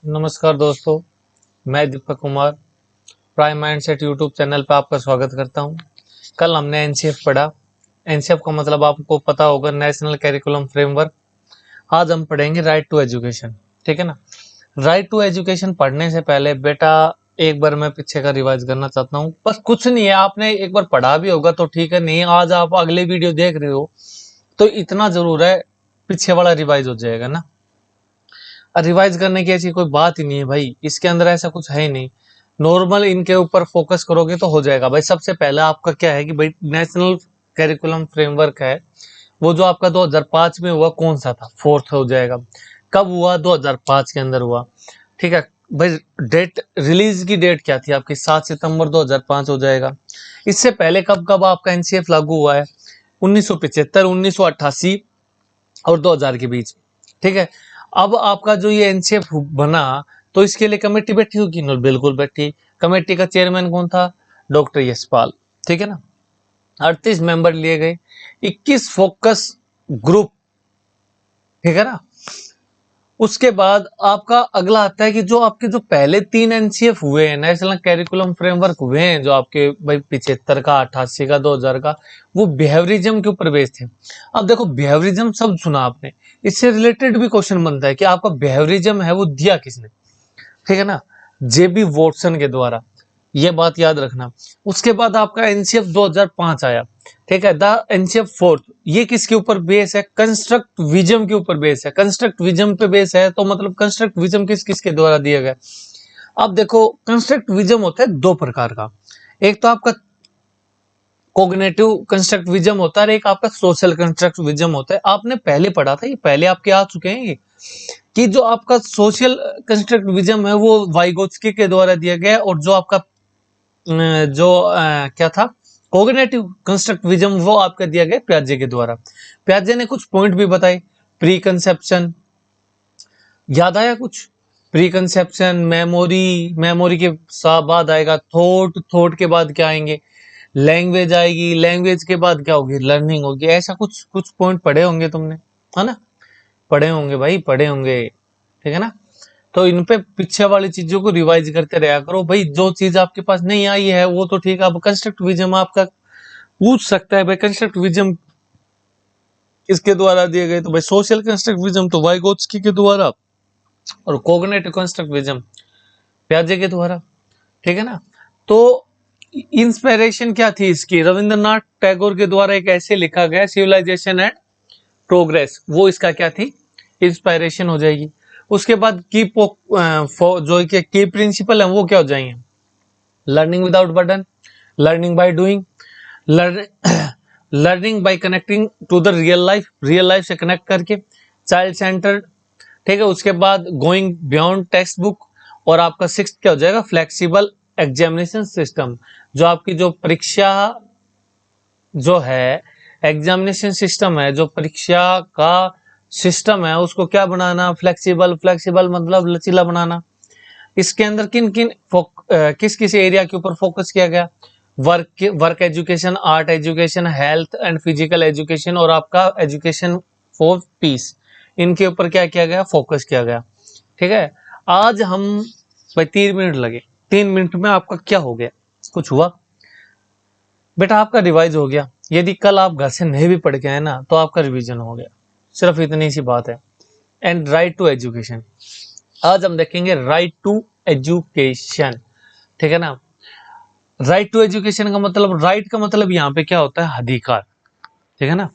नमस्कार दोस्तों, मैं Deepak Kumar prime mindset YouTube channel पर आपका स्वागत करता हूं। कल हमने एनसीएफ पढ़ा। एनसीएफ का मतलब आपको पता होगा, नेशनल करिकुलम फ्रेमवर्क। आज हम पढ़ेंगे राइट टू एजुकेशन। ठीक है ना। राइट टू एजुकेशन पढ़ने से पहले बेटा एक बार मैं पीछे का रिवाइज करना चाहता हूँ। बस कुछ नहीं है, आपने एक बार पढ़ा भी होगा तो ठीक है, नहीं आज आप अगले वीडियो देख रहे हो तो इतना जरूर है, पीछे वाला रिवाइज हो जाएगा ना। रिवाइज करने की ऐसी कोई बात ही नहीं है भाई, इसके अंदर ऐसा कुछ है ही नहीं। नॉर्मल इनके ऊपर फोकस करोगे तो हो जाएगा भाई। सबसे पहला आपका क्या है कि भाई नेशनल करिकुलम फ्रेमवर्क है, वो जो आपका 2005 में हुआ कौन सा था, फोर्थ हो जाएगा। कब हुआ? 2005 के अंदर हुआ। ठीक है भाई। डेट रिलीज की डेट क्या थी आपकी? 7 सितंबर 2005 हो जाएगा। इससे पहले कब कब आपका एनसीएफ लागू हुआ है? 1975, 1988 और 2000 के बीच। ठीक है। अब आपका जो ये एनसीएफ बना तो इसके लिए कमेटी बैठी होगी ना? बिल्कुल बैठी। कमेटी का चेयरमैन कौन था? डॉक्टर यशपाल। ठीक है ना। 38 मेंबर लिए गए, 21 फोकस ग्रुप। ठीक है ना। उसके बाद आपका अगला आता है कि जो आपके जो पहले 3 एनसीएफ हुए हैं, नेशनल करिकुलम फ्रेमवर्क हुए हैं, जो आपके भाई 75 का, 88 का, 2000 का, वो बिहेवियरिज्म के ऊपर बेस्ड थे। अब देखो, बिहेवियरिज्म शब्द सुना आपने, इससे रिलेटेड भी क्वेश्चन बनता है कि आपका बिहेवियरिज्म है वो दिया किसने। ठीक है ना। जेबी वॉटसन के द्वारा, ये बात याद रखना। उसके बाद आपका एनसीएफ 2005 आया। ठीक है। द एनसीएफ फोर्थ, ये किसके ऊपर बेस है? कंस्ट्रक्टिविज्म के ऊपर बेस है। कंस्ट्रक्टिविज्म पे बेस है तो मतलब कंस्ट्रक्टिविज्म किस किसके द्वारा दिया गया? अब देखो, कंस्ट्रक्टिविज्म होता है दो प्रकार का। एक तो आपका कोग्निटिव कंस्ट्रक्टिविज्म होता है और एक आपका सोशल कंस्ट्रक्टिविज्म होता है। आपने पहले पढ़ा था, ये पहले आपके आ चुके हैं ये, कि जो आपका सोशल कंस्ट्रक्टिविज्म है वो वाइगोत्स्की के द्वारा दिया गया है, और जो आपका क्या था, कोग्निटिव कंस्ट्रक्टिविज्म, वो आपका दिया गया प्याजे के द्वारा। प्याजे ने कुछ पॉइंट भी बताए। प्री कंसेप्शन, याद आया कुछ? प्री कंसेप्शन, मेमोरी, मेमोरी के बाद आएगा थॉट, थॉट के बाद क्या आएंगे? लैंग्वेज आएगी, लैंग्वेज के बाद क्या होगी? लर्निंग होगी। ऐसा कुछ कुछ पॉइंट पढ़े होंगे तुमने, है ना? पढ़े होंगे भाई, पढ़े होंगे। ठीक है ना। तो इन पे पीछे वाली चीजों को रिवाइज करते रहा करो भाई। जो चीज आपके पास नहीं आई है वो तो ठीक है। अब कंस्ट्रक्टिविज्म आपका पूछ सकता है भाई, कंस्ट्रक्टिविज्म किसके द्वारा दिए गए? तो भाई सोशल कंस्ट्रक्टिविज्म तो वाइगोत्स्की के द्वारा, और कोग्निटिव कंस्ट्रक्टिविज्म प्याजे के द्वारा। ठीक है ना। तो इंस्पिरेशन क्या थी इसकी? रविंद्रनाथ टैगोर के द्वारा एक ऐसे लिखा गया, सिविलाइजेशन एंड प्रोग्रेस, वो इसका क्या थी? इंस्पायरेशन हो जाएगी। उसके बाद जो की प्रिंसिपल है वो क्या हो जाएंगे? Learning without burden, learning by doing, learning by connecting to the real life, real life से कनेक्ट करके, चाइल्ड सेंटर्ड। ठीक है। उसके बाद गोइंग बियॉन्ड टेक्स्ट बुक, और आपका सिक्स्थ क्या हो जाएगा? Flexible examination system. जो आपकी जो परीक्षा जो है, एग्जामिनेशन सिस्टम है, जो परीक्षा का सिस्टम है, उसको क्या बनाना? फ्लेक्सिबल। फ्लेक्सिबल मतलब लचीला बनाना। इसके अंदर किन किन किस किस एरिया के ऊपर फोकस किया गया? Work education, art education, health and physical education, और आपका एजुकेशन फॉर पीस, इनके ऊपर क्या किया गया? फोकस किया गया। ठीक है। आज हम भाई 3 मिनट लगे, 3 मिनट में आपका क्या हो गया? कुछ हुआ? बेटा आपका रिवाइज हो गया। यदि कल आप घर से नहीं भी पढ़ के आए ना तो आपका रिवीजन हो गया। सिर्फ इतनी सी बात है। एंड राइट टू एजुकेशन, आज हम देखेंगे राइट टू एजुकेशन। ठीक है ना। राइट टू एजुकेशन का मतलब, राइट का मतलब यहाँ पे क्या होता है? अधिकार। ठीक है ना।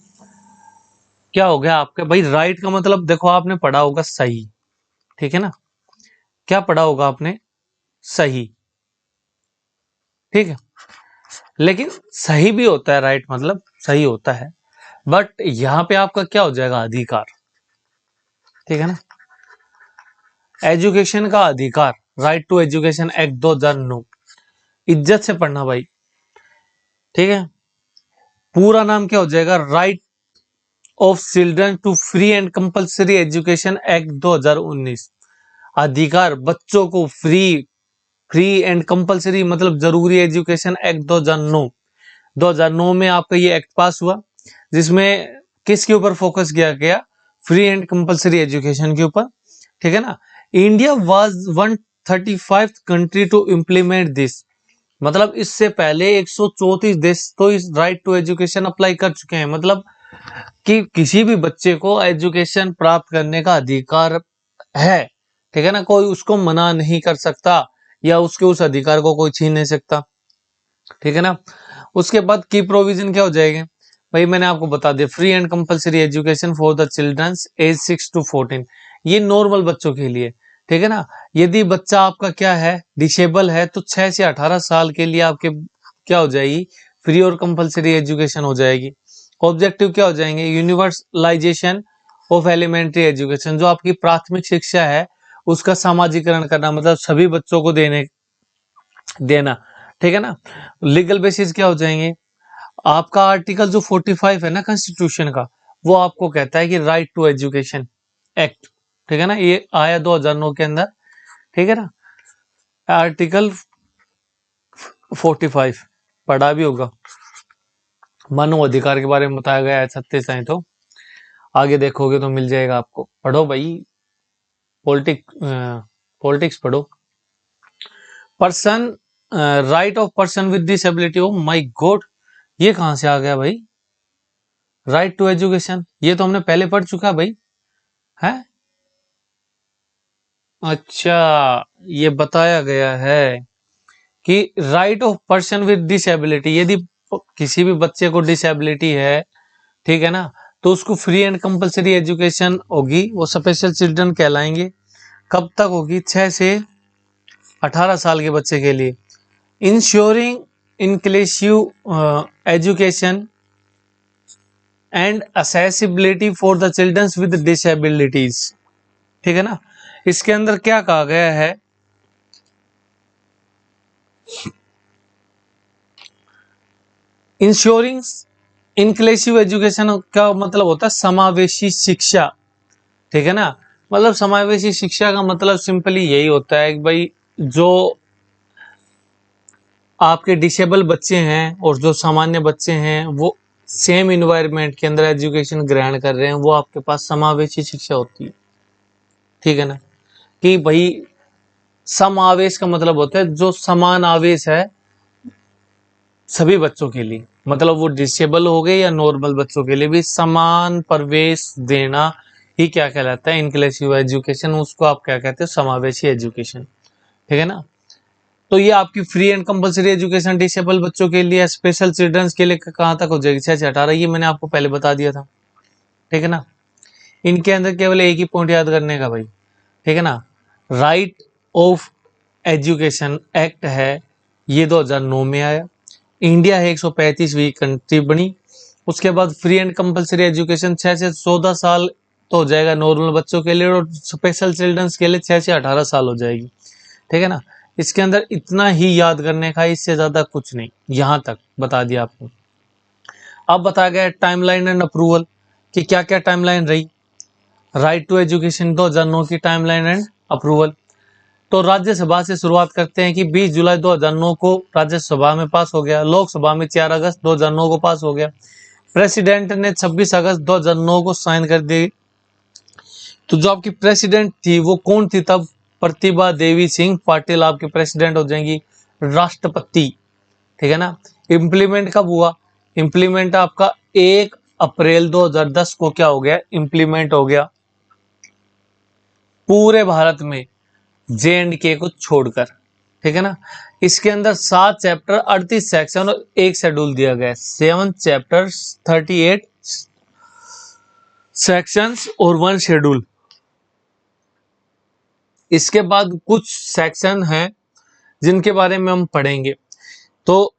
क्या हो गया आपके भाई? राइट का मतलब देखो, आपने पढ़ा होगा सही। ठीक है ना। क्या पढ़ा होगा आपने? सही। ठीक है। लेकिन सही भी होता है, राइट मतलब सही होता है, बट यहां पे आपका क्या हो जाएगा? अधिकार। ठीक है ना। एजुकेशन का अधिकार, राइट टू एजुकेशन एक्ट 2009। इज्जत से पढ़ना भाई। ठीक है। पूरा नाम क्या हो जाएगा? Right of children to free and compulsory education act 2019। अधिकार बच्चों को फ्री, फ्री एंड कंपलसरी मतलब जरूरी एजुकेशन एक्ट 2009। 2009 में आपका ये एक्ट पास हुआ, जिसमें किसके ऊपर फोकस किया गया? फ्री एंड कंपलसरी एजुकेशन के ऊपर। ठीक है ना। India was 135th country to implement this. मतलब इससे पहले 134 देश तो इस राइट टू एजुकेशन अप्लाई कर चुके हैं। मतलब कि किसी भी बच्चे को एजुकेशन प्राप्त करने का अधिकार है, ठीक है ना, कोई उसको मना नहीं कर सकता या उसके उस अधिकार को कोई छीन नहीं सकता, ठीक है ना। उसके बाद की प्रोविजन क्या हो जाएंगे भाई, मैंने आपको बता दिया, free and compulsory education for the childrens age 6 to 14, ये नॉर्मल बच्चों के लिए, ठीक है ना। यदि बच्चा आपका क्या है, डिसेबल है, तो 6 से 18 साल के लिए आपके क्या हो जाएगी, फ्री और कंपलसरी एजुकेशन हो जाएगी। ऑब्जेक्टिव क्या हो जाएंगे, यूनिवर्सलाइजेशन ऑफ एलिमेंट्री एजुकेशन, जो आपकी प्राथमिक शिक्षा है उसका सामाजिकरण करना, मतलब सभी बच्चों को देना, ठीक है ना। लीगल बेसिस क्या हो जाएंगे, आपका आर्टिकल जो 45 है ना कॉन्स्टिट्यूशन का, वो आपको कहता है कि राइट टू एजुकेशन एक्ट, ठीक है ना, ये आया 2009 के अंदर, ठीक है ना। आर्टिकल 45 पढ़ा भी होगा, मानव अधिकार के बारे में बताया गया है 36 है, तो आगे देखोगे तो मिल जाएगा आपको, पढ़ो भाई, पॉलिटिक्स पढ़ो। Person, right of person with disability, oh my God, ये कहां से आ गया भाई, राइट टू एजुकेशन, ये तो हमने पहले पढ़ चुका भाई, है। अच्छा, ये बताया गया है कि right of person with disability, यदि किसी भी बच्चे को डिसेबिलिटी है, ठीक है ना, तो उसको फ्री एंड कंपलसरी एजुकेशन होगी, वो स्पेशल चिल्ड्रन कहलाएंगे। कब तक होगी, 6 से 18 साल के बच्चे के लिए। Ensuring inclusive education and accessibility for the childrens with disabilities, ठीक है ना। इसके अंदर क्या कहा गया है, इंश्योरिंग इंक्लूसिव एजुकेशन का मतलब होता है समावेशी शिक्षा, ठीक है ना। मतलब समावेशी शिक्षा का मतलब सिंपली यही होता है कि भाई जो आपके डिसेबल बच्चे हैं और जो सामान्य बच्चे हैं वो सेम इन्वायरमेंट के अंदर एजुकेशन ग्रहण कर रहे हैं, वो आपके पास समावेशी शिक्षा होती है, ठीक है ना। कि भाई समावेश का मतलब होता है जो समान आवेश है सभी बच्चों के लिए, मतलब वो डिसेबल हो गए या नॉर्मल बच्चों के लिए भी समान प्रवेश देना ही क्या कहलाता है, इंक्लूसिव एजुकेशन, उसको आप क्या कहते हो, समावेशी एजुकेशन, ठीक है ना। तो ये आपकी free and compulsory education disable बच्चों के लिए, स्पेशल चिल्ड्रंस के लिए कहाँ तक हो जाएगी, 6 से 18, ये मैंने आपको पहले बता दिया था, ठीक है ना। इनके अंदर केवल एक ही पॉइंट याद करने का भाई, ठीक है ना, राइट ऑफ एजुकेशन एक्ट है, ये 2009 में आया, इंडिया है 135वीं कंट्री बनी। उसके बाद फ्री एंड कंपलसरी एजुकेशन 6 से 14 साल तो हो जाएगा नॉर्मल बच्चों के लिए, और स्पेशल चिल्ड्रंस के लिए 6 से 18 साल हो जाएगी, ठीक है ना। इसके अंदर इतना ही याद करने का, इससे ज्यादा कुछ नहीं, यहां तक बता दिया आपको। अब बताया गया टाइमलाइन एंड अप्रूवल कि क्या क्या टाइमलाइन रही, राइट टू एजुकेशन 2009 की टाइमलाइन एंड अप्रूवल। तो राज्यसभा से शुरुआत करते हैं कि 20 जुलाई 2009 को राज्यसभा में पास हो गया, लोकसभा में 4 अगस्त 2009 को पास हो गया, प्रेसिडेंट ने 26 अगस्त 2009 को साइन कर दी। तो जो आपकी प्रेसिडेंट थी वो कौन थी तब, प्रतिभा देवी सिंह पाटिल आपकी प्रेसिडेंट हो जाएंगी, राष्ट्रपति, ठीक है ना। इम्प्लीमेंट कब हुआ, इम्प्लीमेंट आपका 1 अप्रैल 2010 को क्या हो गया, इम्प्लीमेंट हो गया पूरे भारत में, JNK को छोड़कर, ठीक है ना। इसके अंदर 7 चैप्टर 38 सेक्शन और एक शेड्यूल दिया गया है, 7 चैप्टर 38 सेक्शंस और 1 शेड्यूल। इसके बाद कुछ सेक्शन हैं जिनके बारे में हम पढ़ेंगे। तो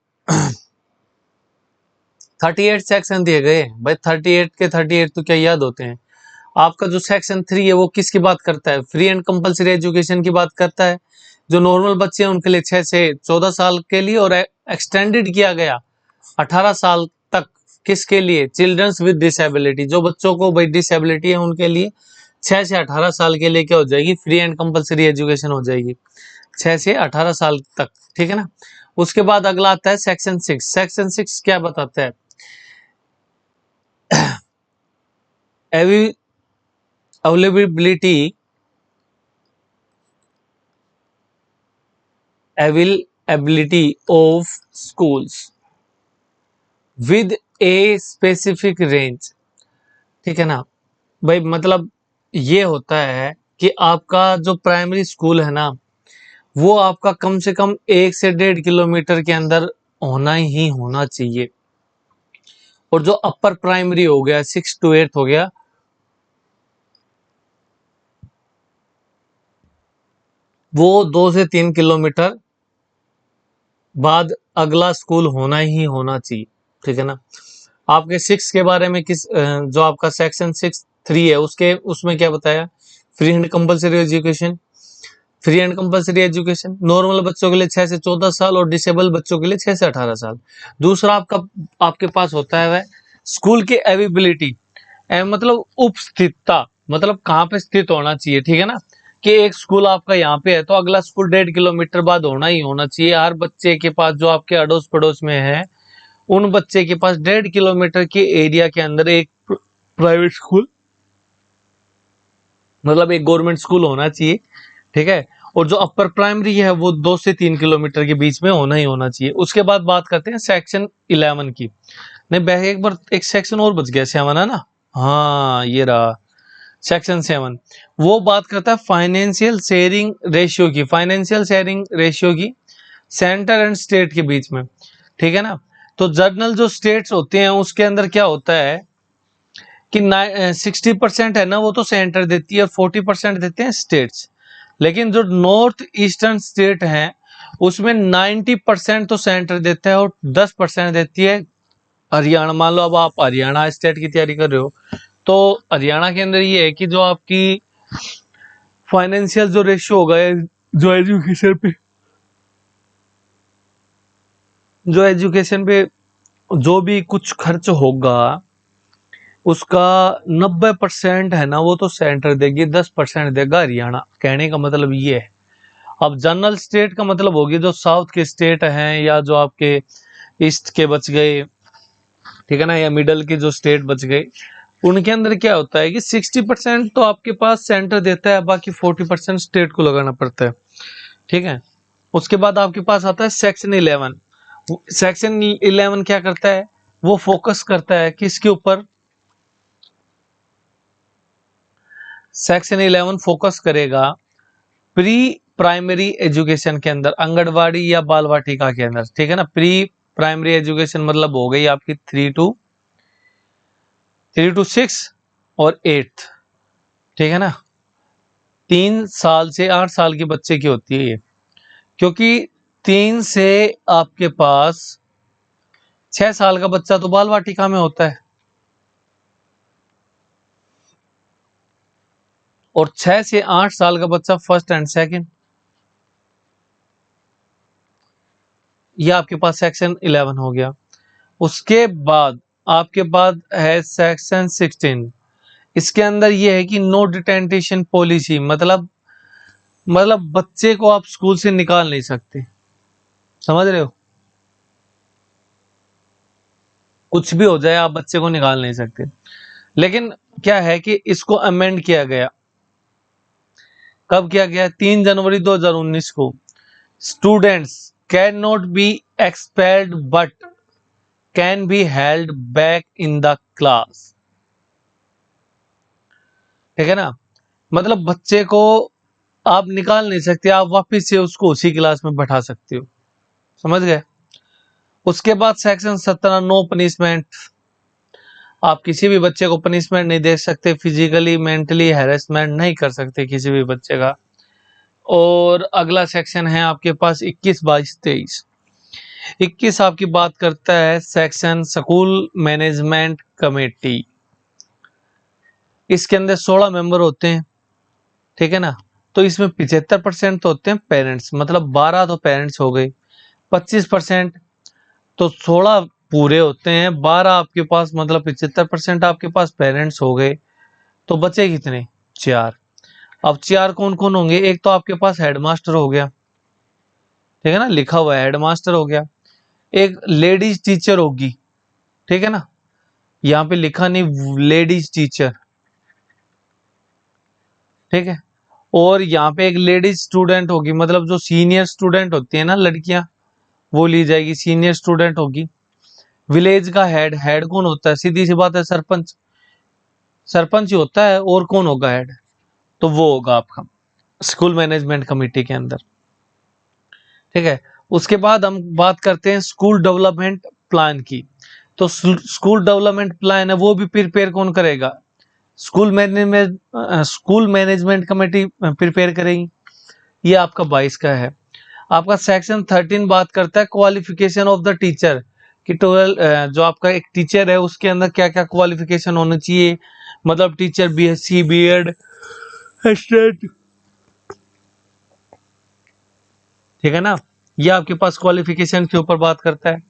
38 सेक्शन दिए गए भाई, 38 के 38 तो क्या याद होते हैं। आपका जो सेक्शन 3 है वो किसकी बात करता है, फ्री एंड कंपलसरी एजुकेशन की बात करता है, जो नॉर्मल बच्चे हैं उनके लिए 6 से 14 साल के लिए, और एक्सटेंडेड किया गया 18 साल तक, किसके लिए, चिल्ड्रंस विद डिसेबिलिटी, जो बच्चों को भाई डिसेबिलिटी है उनके लिए 6 से 18 साल के लिए क्या हो जाएगी, फ्री एंड कंपलसरी एजुकेशन हो जाएगी, 6 से 18 साल तक, ठीक है ना। उसके बाद अगला आता है सेक्शन 6। सेक्शन 6 क्या बताता है, availability availability of schools with a specific range। ठीक है ना भाई, मतलब ये होता है कि आपका जो प्राइमरी स्कूल है ना, वो आपका कम से कम 1 से 1.5 किलोमीटर के अंदर होना ही होना चाहिए। और जो अपर प्राइमरी हो गया, 6 to 8 हो गया, वो 2 से 3 किलोमीटर बाद अगला स्कूल होना ही होना चाहिए। ठीक है ना। आपके 6 के बारे में जो आपका सेक्शन 6(3) है, उसमें क्या बताया? Free and compulsory education. Free and compulsory education normal बच्चों के लिए 6 से 14 साल और डिसेबल बच्चों के लिए 6 से 18 साल। दूसरा आपके पास होता है वह स्कूल की अवेबिलिटी, मतलब उपस्थितता, मतलब कहाँ पे स्थित होना चाहिए। ठीक है ना, कि एक स्कूल आपका यहाँ पे है तो अगला स्कूल 1.5 किलोमीटर बाद होना ही होना चाहिए। हर बच्चे के पास, जो आपके अड़ोस पड़ोस में है, उन बच्चे के पास 1.5 किलोमीटर के एरिया के अंदर एक प्राइवेट स्कूल, मतलब एक गवर्नमेंट स्कूल होना चाहिए। ठीक है। और जो अपर प्राइमरी है वो 2 से 3 किलोमीटर के बीच में होना ही होना चाहिए। उसके बाद बात करते हैं सेक्शन 11 की। नहीं, एक बार एक सेक्शन और बच गया, 7 है ना। हाँ, ये रहा सेक्शन 7। वो बात करता है फाइनेंशियल शेयरिंग रेशियो की। फाइनेंशियल शेयरिंग रेशियो की सेंटर एंड स्टेट के बीच में। ठीक है ना। तो जर्नल जो स्टेट्स होते हैं उसके अंदर क्या होता है कि 60% है ना वो तो सेंटर देती है और 40% देते हैं स्टेट्स। लेकिन जो नॉर्थ ईस्टर्न स्टेट हैं उसमें 90% तो सेंटर देता है और 10% देती है हरियाणा। मान लो अब आप हरियाणा स्टेट की तैयारी कर रहे हो तो हरियाणा के अंदर ये है कि जो आपकी फाइनेंशियल जो रेशियो होगा, जो एजुकेशन पे जो भी कुछ खर्च होगा उसका 90% है ना वो तो सेंटर देगी, 10% देगा हरियाणा। कहने का मतलब ये है। अब जनरल स्टेट का मतलब होगी जो साउथ के स्टेट हैं या जो आपके ईस्ट के बच गए, ठीक है ना, या मिडल के जो स्टेट बच गए, उनके अंदर क्या होता है कि 60% तो आपके पास सेंटर देता है, बाकी 40% स्टेट को लगाना पड़ता है। ठीक है। उसके बाद आपके पास आता है सेक्शन 11। सेक्शन 11 क्या करता है? वो फोकस करता है किसके ऊपर? सेक्शन 11 फोकस करेगा प्री प्राइमरी एजुकेशन के अंदर, आंगनवाड़ी या बाल वाटिका के अंदर। ठीक है ना। प्री प्राइमरी एजुकेशन मतलब हो गई आपकी 3 to 6 और 8। ठीक है ना। 3 साल से 8 साल के बच्चे की होती है ये, क्योंकि 3 से आपके पास 6 साल का बच्चा तो बाल वाटिका में होता है और 6 से 8 साल का बच्चा फर्स्ट एंड सेकंड। ये आपके पास सेक्शन 11 हो गया। उसके बाद आपके पास है सेक्शन 16। इसके अंदर ये है कि नो डिटेंटेशन पॉलिसी, मतलब बच्चे को आप स्कूल से निकाल नहीं सकते। समझ रहे हो? कुछ भी हो जाए आप बच्चे को निकाल नहीं सकते। लेकिन क्या है कि इसको अमेंड किया गया। कब किया गया? 3 जनवरी 2019 को। Students can not be expelled but can be held back in the class. ठीक है ना। मतलब बच्चे को आप निकाल नहीं सकते, आप वापस से उसको उसी क्लास में बैठा सकते हो। समझ गए? उसके बाद सेक्शन 17 नो पनिशमेंट। आप किसी भी बच्चे को पनिशमेंट नहीं दे सकते, फिजिकली मेंटली हैरेसमेंट नहीं कर सकते किसी भी बच्चे का। और अगला सेक्शन है आपके पास 21, 22, 23। 21 आपकी बात करता है सेक्शन स्कूल मैनेजमेंट कमेटी। इसके अंदर 16 मेंबर होते हैं। ठीक है ना। तो इसमें 75% तो होते हैं पेरेंट्स, मतलब 12 तो पेरेंट्स हो गए। 25% तो 16 पूरे होते हैं, 12 आपके पास, मतलब 75% आपके पास पेरेंट्स हो गए। तो बचे कितने? 4। अब 4 कौन कौन होंगे? एक तो आपके पास हेडमास्टर हो गया। ठीक है ना, लिखा हुआ है हेडमास्टर हो गया। एक लेडीज टीचर होगी। ठीक है ना, यहाँ पे लिखा नहीं लेडीज टीचर। ठीक है। और यहाँ पे एक लेडीज स्टूडेंट होगी, मतलब जो सीनियर स्टूडेंट होती है ना लड़कियां, वो ली जाएगी, सीनियर स्टूडेंट होगी। विलेज का हेड, हेड कौन होता है? सीधी सी बात है, सरपंच, सरपंच ही होता है, और कौन होगा हेड? तो वो होगा आपका स्कूल मैनेजमेंट कमेटी के अंदर। ठीक है, उसके बाद हम बात करते हैं स्कूल डेवलपमेंट प्लान की। तो स्कूल डेवलपमेंट प्लान है वो भी प्रिपेयर कौन करेगा? स्कूल मैनेजमेंट कमेटी प्रिपेयर करेगी। ये आपका 22 का है। आपका सेक्शन 13 बात करता है क्वालिफिकेशन ऑफ द टीचर कि 12 जो आपका एक टीचर है उसके अंदर क्या क्या क्वालिफिकेशन होना चाहिए, मतलब टीचर बीएससी बीएड स्टेट, ठीक है ना। ये आपके पास क्वालिफिकेशन के ऊपर बात करता है।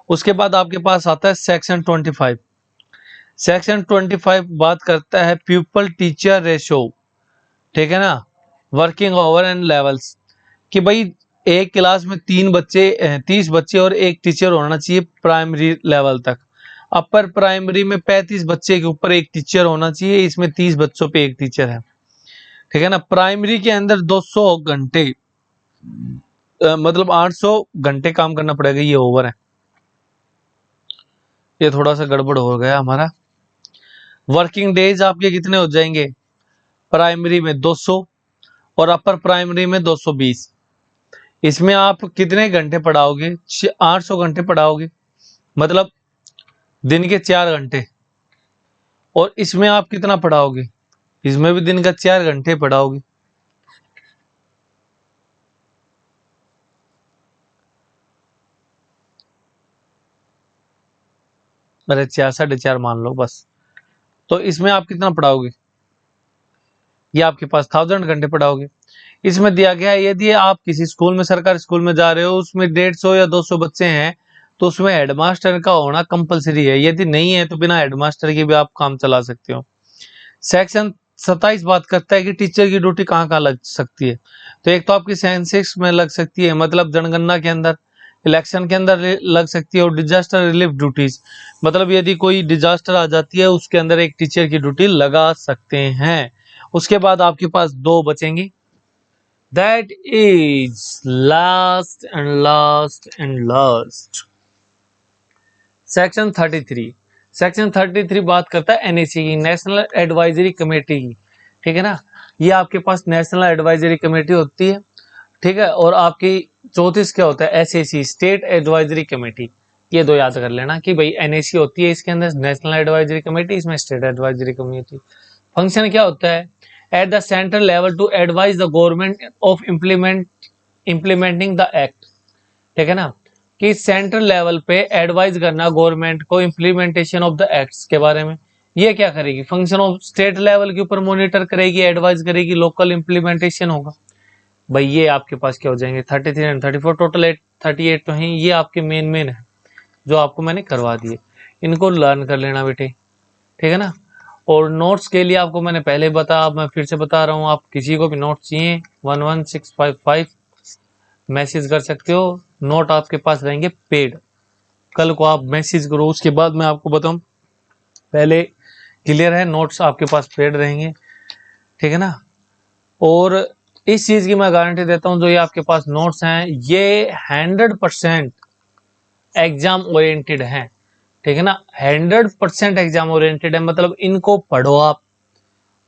उसके बाद आपके पास आता है सेक्शन 25। सेक्शन 25 बात करता है पीपल टीचर रेशो, ठीक है ना, वर्किंग ओवर एंड लेवल्स, कि भाई एक क्लास में 30 बच्चे और एक टीचर होना चाहिए प्राइमरी लेवल तक। अपर प्राइमरी में 35 बच्चे के ऊपर एक टीचर होना चाहिए, इसमें 30 बच्चों पे एक टीचर है, ठीक है ना। प्राइमरी के अंदर 200 घंटे, मतलब 800 घंटे काम करना पड़ेगा, ये ओवर है। ये थोड़ा सा गड़बड़ हो गया हमारा। वर्किंग डेज आपके कितने हो जाएंगे? प्राइमरी में 200 और अपर प्राइमरी में 220। इसमें आप कितने घंटे पढ़ाओगे? 800 घंटे पढ़ाओगे, मतलब दिन के 4 घंटे। और इसमें आप कितना पढ़ाओगे? इसमें भी दिन का 4 घंटे पढ़ाओगे। अरे 4 4.5 मान लो बस। तो इसमें आप कितना पढ़ाओगे? ये आपके पास 1000 घंटे पढ़ाओगे। इसमें दिया गया है यदि आप किसी स्कूल में, सरकारी स्कूल में जा रहे हो, उसमें 150 या 200 बच्चे हैं, तो उसमें हेडमास्टर का होना कंपलसरी है। यदि नहीं है तो बिना हेडमास्टर के भी आप काम चला सकते हो। सेक्शन 27 बात करता है कि टीचर की ड्यूटी कहाँ कहाँ लग सकती है। तो एक तो आपकी सेंसेक्स में लग सकती है, मतलब जनगणना के अंदर, इलेक्शन के अंदर लग सकती है, और डिजास्टर रिलीफ ड्यूटीज, मतलब यदि कोई डिजास्टर आ जाती है उसके अंदर एक टीचर की ड्यूटी लगा सकते हैं। उसके बाद आपके पास दो बचेंगे, that is last and last and last, section 33। Section 33 बात करता है एनएसी की, नेशनल एडवाइजरी कमेटी की, ठीक है ना। ये आपके पास नेशनल एडवाइजरी कमेटी होती है, ठीक है। और आपकी 34 क्या होता है? SSC, state advisory committee. ये दो याद कर लेना कि भाई एनएसी होती है इसके अंदर नेशनल एडवाइजरी कमेटी, इसमें स्टेट एडवाइजरी कमेटी। फंक्शन क्या होता है? At the central level to advise the government of implementing the act, ठीक है ना, कि सेंट्रल लेवल पे एडवाइज करना गवर्नमेंट को इम्प्लीमेंटेशन ऑफ द एक्ट्स के बारे में। ये क्या करेगी? फंक्शन ऑफ स्टेट लेवल के ऊपर मॉनिटर करेगी, एडवाइज करेगी, लोकल इम्प्लीमेंटेशन होगा। भाई ये आपके पास क्या हो जाएंगे? 33 एंड 34, टोटल 38 तो हैं। ये आपके मेन है जो आपको मैंने करवा दिए, इनको लर्न कर लेना बेटे, ठीक है ना। और नोट्स के लिए आपको मैंने पहले बताया, मैं फिर से बता रहा हूँ, आप किसी को भी नोट्स चाहिए 11655 मैसेज कर सकते हो। नोट आपके पास रहेंगे पेड, कल को आप मैसेज करो, उसके बाद मैं आपको बताऊं। पहले क्लियर है, नोट्स आपके पास पेड रहेंगे, ठीक है ना। और इस चीज की मैं गारंटी देता हूं, जो ये आपके पास नोट्स हैं ये 100% एग्जाम ओरिएंटेड हैं, ठीक है ना। 100% एग्जाम ओरिएंटेड है, मतलब इनको पढ़ो आप,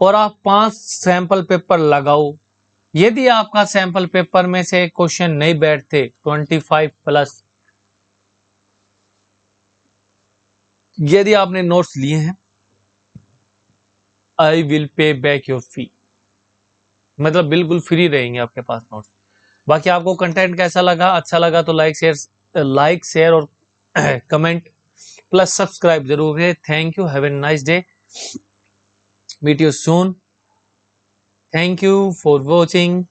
और आप 5 सैंपल पेपर लगाओ। यदि आपका सैंपल पेपर में से क्वेश्चन नहीं बैठते 25 प्लस, यदि आपने नोट्स लिए हैं, I will pay back your फी, मतलब बिल्कुल फ्री रहेंगे आपके पास नोट्स। बाकी आपको कंटेंट कैसा लगा? अच्छा लगा तो लाइक शेयर और कमेंट प्लस सब्सक्राइब जरूर है। Thank you, have a nice day, meet you soon, thank you for watching.